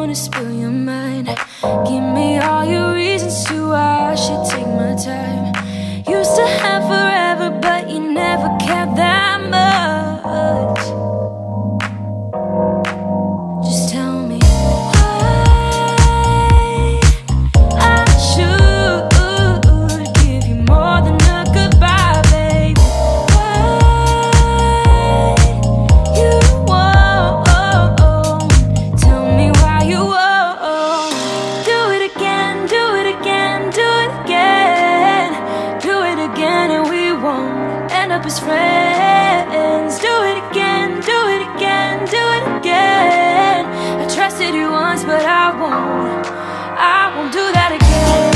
wanna spill your mind. Give me all your reasons to why I should take my time. Used to have forever, but you never cared that much. Just tell me why I should give you more than a goodbye, baby. Why you won't tell me why you won't. Do it again, do it again, do it again. Do it again and we won't end up as friends. Do it again, do it again, do it again. I trusted you once, but I won't do that again.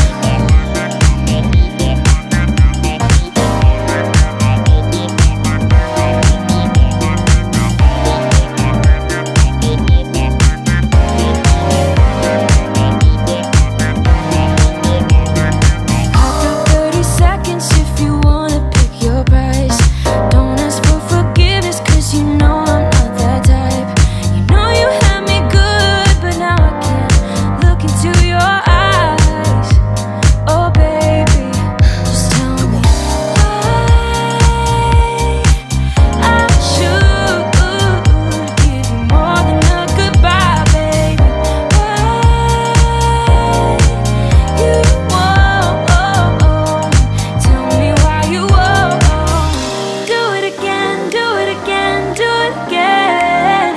I've got 30 seconds if you wanna pick your price. Don't ask for forgiveness, cause you know I'm not that type. You know you had me good, but now I can't look into your eyes. Oh baby, just tell me why I should give you more than a goodbye, baby. Why you won't tell me why you won't. Do it again, do it again, do it again.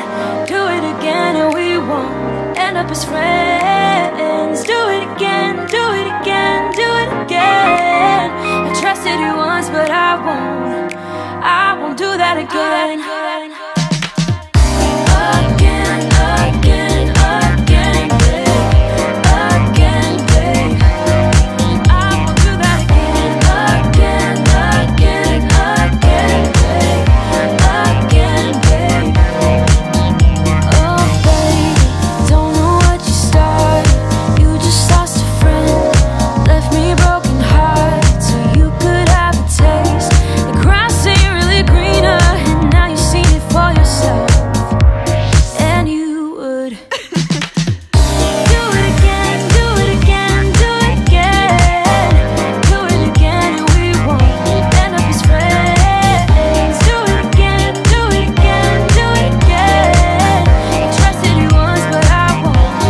Do it again and we won't end up as friends. Do it again, do it again, do it again. I trusted you once, but I won't do that again. Again, again, again, babe. Again, babe. I won't do that again. Again, again, again, babe. Again, babe. Oh baby, don't know what you started. You just lost a friend, left me broken hearted, so you could have a taste. The grass ain't really greener, and now you've seen it for yourself. And you would do it again, do it again, do it again. Do it again and we won't end up as friends. Do it again, do it again, do it again. I trusted you once, but I won't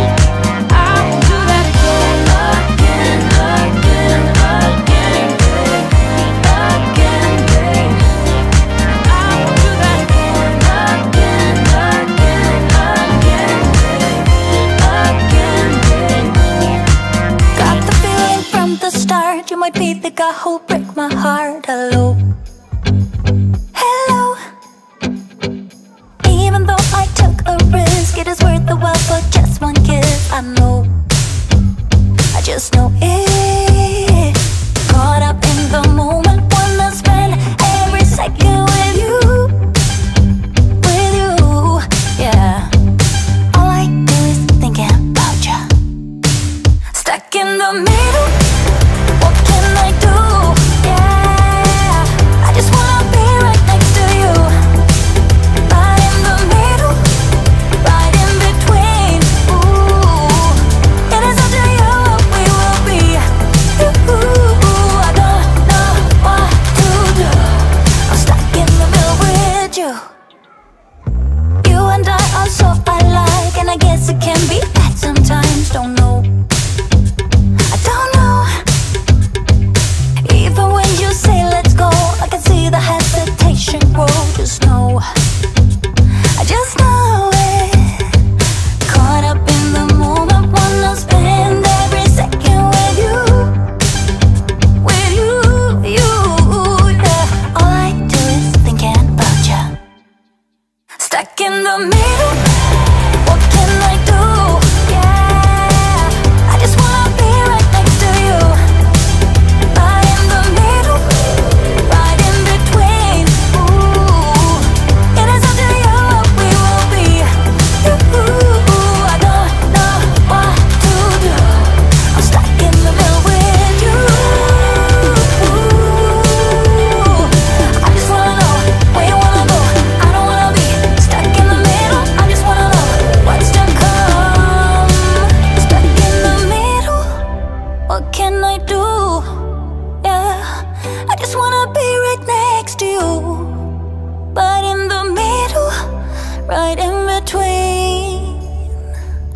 do that again. Again, again, again, babe. Again, babe. I won't do that again. Again, again, again, babe. Again, babe. Got the feeling from the start you might be the guy who'll break my heart. Hello, hello. Even though I took a risk, it is worth the while for just one kiss. I know, I just know it. Caught up in the moment, wanna spend every second with you, yeah. All I do is thinking about you. Stuck in the middle, what can I do? Yeah,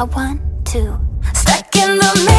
I want to. Stuck in the